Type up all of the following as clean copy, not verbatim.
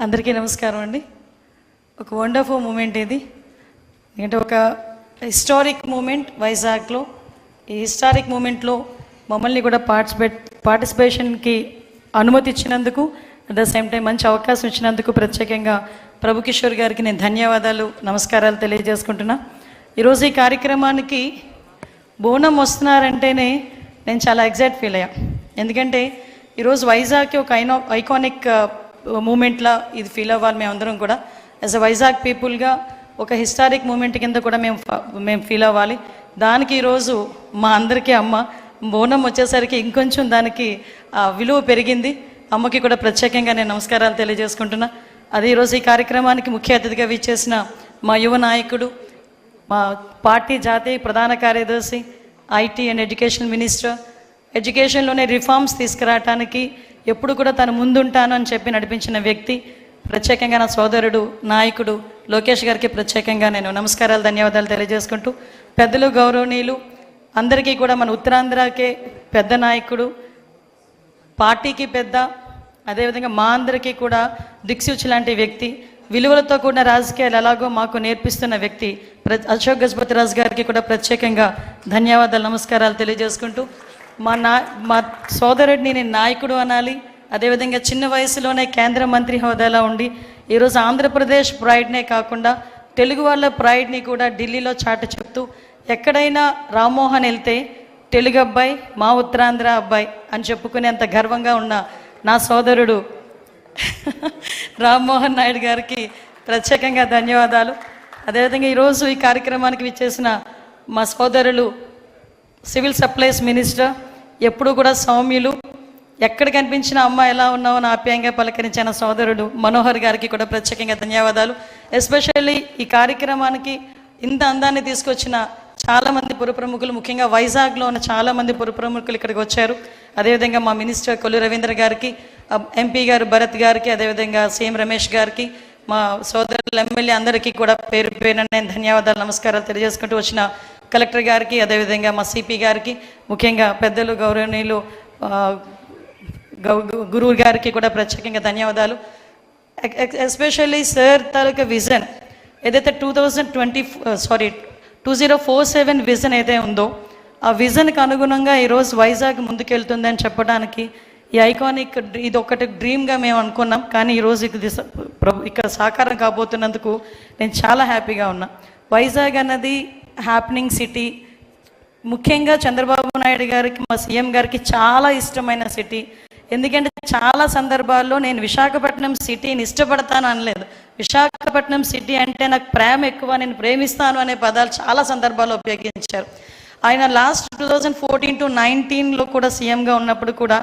అందరికీ నమస్కారం అండి. ఒక వండర్ఫుల్ మూమెంట్ ఇది. ఎందుకంటే ఒక హిస్టారిక్ మూమెంట్ వైజాగ్లో. ఈ హిస్టారిక్ మూమెంట్లో మమ్మల్ని కూడా పార్టిసిపేషన్కి అనుమతి ఇచ్చినందుకు, అట్ ద సేమ్ టైం మంచి అవకాశం ఇచ్చినందుకు ప్రత్యేకంగా ప్రభుకిషోర్ గారికి నేను ధన్యవాదాలు, నమస్కారాలు తెలియజేసుకుంటున్నా. ఈరోజు ఈ కార్యక్రమానికి బోనం వస్తున్నారంటేనే నేను చాలా ఎగ్జైట్ ఫీల్ అయ్యా. ఎందుకంటే ఈరోజు వైజాగ్కి ఒక ఐకానిక్ మూమెంట్లా ఇది ఫీల్ అవ్వాలి మేమందరం కూడా. యాజ్ అ వైజాగ్ పీపుల్గా ఒక హిస్టారిక్ మూమెంట్ కింద కూడా మేము ఫీల్ అవ్వాలి. దానికి ఈరోజు మా అందరికీ అమ్మ బోనం వచ్చేసరికి ఇంకొంచెం దానికి విలువ పెరిగింది. అమ్మకి కూడా ప్రత్యేకంగా నేను నమస్కారాలు తెలియజేసుకుంటున్నా. అది ఈరోజు ఈ కార్యక్రమానికి ముఖ్య అతిథిగా విచ్చేసిన మా యువ నాయకుడు, మా పార్టీ జాతీయ ప్రధాన కార్యదర్శి, ఐటీ అండ్ ఎడ్యుకేషన్ మినిస్టర్, ఎడ్యుకేషన్లోనే రిఫార్మ్స్ తీసుకురావటానికి ఎప్పుడు కూడా తను ముందుంటాను అని చెప్పి నడిపించిన వ్యక్తి, ప్రత్యేకంగా నా సోదరుడు నాయకుడు లోకేష్ గారికి ప్రత్యేకంగా నేను నమస్కారాలు, ధన్యవాదాలు తెలియజేసుకుంటూ, పెద్దలు గౌరవనీయులు అందరికీ కూడా మన ఉత్తరాంధ్రకే పెద్ద నాయకుడు, పార్టీకి పెద్ద, అదేవిధంగా మా అందరికీ కూడా దిక్సూచి లాంటి వ్యక్తి, విలువలతో కూడిన రాజకీయాలు ఎలాగో మాకు నేర్పిస్తున్న వ్యక్తి అశోక్ గజపతిరాజు గారికి కూడా ప్రత్యేకంగా ధన్యవాదాలు, నమస్కారాలు తెలియజేసుకుంటూ, మా సోదరుడిని నేను నాయకుడు అనాలి. అదేవిధంగా చిన్న వయసులోనే కేంద్ర మంత్రి హోదాలో ఉండి ఈరోజు ఆంధ్రప్రదేశ్ ప్రైడ్నే కాకుండా తెలుగు వాళ్ళ ప్రైడ్ని కూడా ఢిల్లీలో చాటి చెప్తూ, ఎక్కడైనా రామ్మోహన్ వెళ్తే తెలుగు అబ్బాయి, మా ఉత్తరాంధ్ర అబ్బాయి అని చెప్పుకునేంత గర్వంగా ఉన్న నా సోదరుడు రామ్మోహన్ నాయుడు గారికి ప్రత్యేకంగా ధన్యవాదాలు. అదేవిధంగా ఈరోజు ఈ కార్యక్రమానికి విచ్చేసిన మా సోదరులు సివిల్ సప్లైస్ మినిస్టర్, ఎప్పుడు కూడా సౌమ్యులు, ఎక్కడ కనిపించిన అమ్మ ఎలా ఉన్నావో ఆప్యాయంగా పలకరించిన సోదరుడు మనోహర్ గారికి కూడా ప్రత్యేకంగా ధన్యవాదాలు. ఎస్పెషల్లీ ఈ కార్యక్రమానికి ఇంత అందాన్ని తీసుకొచ్చిన చాలామంది పుర ప్రముఖులు, ముఖ్యంగా వైజాగ్లో ఉన్న చాలామంది పుర ప్రముఖులు ఇక్కడికి వచ్చారు. అదేవిధంగా మా మినిస్టర్ కొల్లు రవీంద్ర గారికి, ఎంపీ గారు భరత్ గారికి, అదేవిధంగా సీఎం రమేష్ గారికి, మా సోదరులు ఎమ్మెల్యే అందరికీ కూడా పేరు పేరున నేను ధన్యవాదాలు, నమస్కారాలు తెలియజేసుకుంటూ, వచ్చిన కలెక్టర్ గారికి, అదేవిధంగా మా సిపి గారికి, ముఖ్యంగా పెద్దలు గౌరవనీయులు గురువు గారికి కూడా ప్రత్యేకంగా ధన్యవాదాలు. ఎస్పెషల్లీ సార్ తాలూకా విజన్ ఏదైతే 2047 విజన్ ఏదైతే ఉందో ఆ విజన్కి అనుగుణంగా ఈరోజు వైజాగ్ ముందుకెళ్తుందని చెప్పడానికి ఈ ఐకానిక్ ఇది ఒకటి డ్రీమ్గా మేము అనుకున్నాం. కానీ ఈరోజు ఇక్కడ సాకారం కాబోతున్నందుకు నేను చాలా హ్యాపీగా ఉన్నా. వైజాగ్ అన్నది హ్యాపెనింగ్ సిటీ, ముఖ్యంగా చంద్రబాబు నాయుడు గారికి, మా సీఎం గారికి చాలా ఇష్టమైన సిటీ. ఎందుకంటే చాలా సందర్భాల్లో నేను విశాఖపట్నం సిటీని ఇష్టపడతాను అనలేదు, విశాఖపట్నం సిటీ అంటే నాకు ప్రేమ ఎక్కువ, నేను ప్రేమిస్తాను అనే పదాలు చాలా సందర్భాల్లో ఉపయోగించారు. ఆయన లాస్ట్ 2014 to 2019లో కూడా సీఎంగా ఉన్నప్పుడు కూడా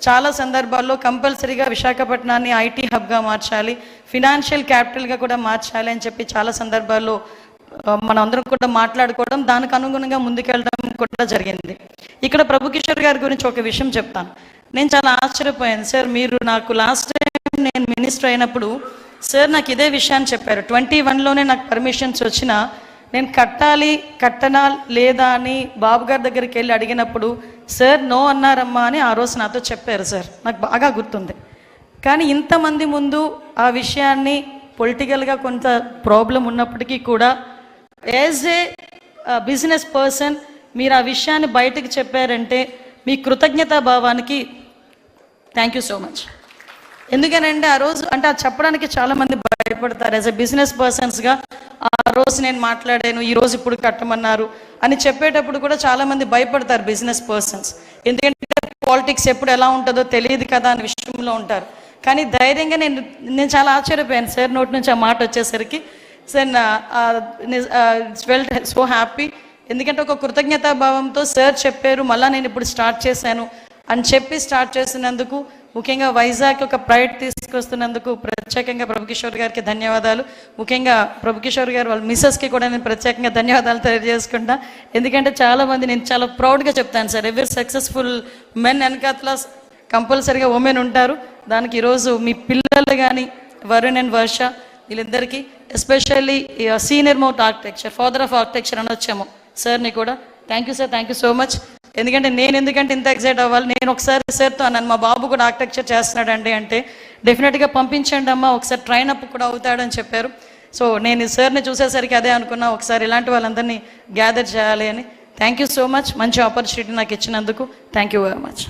చాలా సందర్భాల్లో కంపల్సరీగా విశాఖపట్నాన్ని ఐటీ హబ్గా మార్చాలి, ఫినాన్షియల్ క్యాపిటల్గా కూడా మార్చాలి అని చెప్పి చాలా సందర్భాల్లో మనం అందరం కూడా మాట్లాడుకోవడం, దానికి అనుగుణంగా ముందుకెళ్ళడం కూడా జరిగింది. ఇక్కడ ప్రభుకిషోర్ గారి గురించి ఒక విషయం చెప్తాను. నేను చాలా ఆశ్చర్యపోయాను. సార్, మీరు నాకు లాస్ట్ టైం నేను మినిస్టర్ అయినప్పుడు సార్ నాకు ఇదే విషయాన్ని చెప్పారు. 21లోనే నాకు పర్మిషన్స్ వచ్చినా నేను కట్టనా లేదా అని బాబు గారి దగ్గరికి వెళ్ళి అడిగినప్పుడు సార్ నో అన్నారమ్మా అని ఆ రోజు నాతో చెప్పారు. సార్ నాకు బాగా గుర్తుంది. కానీ ఇంతమంది ముందు ఆ విషయాన్ని పొలిటికల్గా కొంత ప్రాబ్లం ఉన్నప్పటికీ కూడా యాజ్ ఏ బిజినెస్ పర్సన్ మీరు ఆ విషయాన్ని బయటకు చెప్పారంటే మీ కృతజ్ఞతా భావానికి థ్యాంక్ యూ సో మచ్. ఎందుకనంటే ఆ రోజు అంటే అది చెప్పడానికి చాలామంది భయపడతారు. యాజ్ ఎ బిజినెస్ పర్సన్స్గా ఆ రోజు నేను మాట్లాడాను, ఈరోజు ఇప్పుడు కట్టమన్నారు అని చెప్పేటప్పుడు కూడా చాలామంది భయపడతారు బిజినెస్ పర్సన్స్. ఎందుకంటే పాలిటిక్స్ ఎప్పుడు ఎలా ఉంటుందో తెలియదు కదా అనే విషయంలో ఉంటారు. కానీ ధైర్యంగా నేను చాలా ఆశ్చర్యపోయాను సార్ నోటి నుంచి ఆ మాట వచ్చేసరికి. Sir felt so happy. ఎందుకంటే ఒక కృతజ్ఞతా భావంతో సార్ చెప్పారు, మళ్ళీ నేను ఇప్పుడు స్టార్ట్ చేశాను అని చెప్పి స్టార్ట్ చేసినందుకు, ముఖ్యంగా వైజాగ్ ఒక ప్రైడ్ తీసుకొస్తున్నందుకు ప్రత్యేకంగా ప్రభుకిషోర్ గారికి ధన్యవాదాలు. ముఖ్యంగా ప్రభుకిషోర్ గారు వాళ్ళ మిస్సెస్కి కూడా నేను ప్రత్యేకంగా ధన్యవాదాలు తెలియజేసుకుంటా. ఎందుకంటే చాలామంది నేను చాలా ప్రౌడ్గా చెప్తాను సార్, ఎవరి సక్సెస్ఫుల్ మెన్ వెనకాతల కంపల్సరీగా ఉమెన్ ఉంటారు. దానికి ఈరోజు మీ పిల్లలు కానీ వరుణ్ అండ్ వర్ష వీళ్ళిద్దరికీ, especially senior most architecture, father of architecture అని వచ్చాము సార్ని కూడా thank you sir, thank you so much. ఎందుకంటే నేను ఎందుకంటే ఇంత ఎగ్జైట్ అవ్వాలి, నేను ఒకసారి సార్తో అన్నాను మా బాబు కూడా ఆర్కిటెక్చర్ చేస్తున్నాడండి అంటే డెఫినెట్గా పంపించండి అమ్మా, ఒకసారి ట్రైన్ అప్ కూడా అవుతాడని చెప్పారు. సో నేను ఈ సార్ని చూసేసరికి అదే అనుకున్నా, ఒకసారి ఇలాంటి వాళ్ళందరినీ గ్యాదర్ చేయాలి అని. థ్యాంక్ యూ సో మచ్, మంచి ఆపర్చునిటీ నాకు ఇచ్చినందుకు. Thank you very much.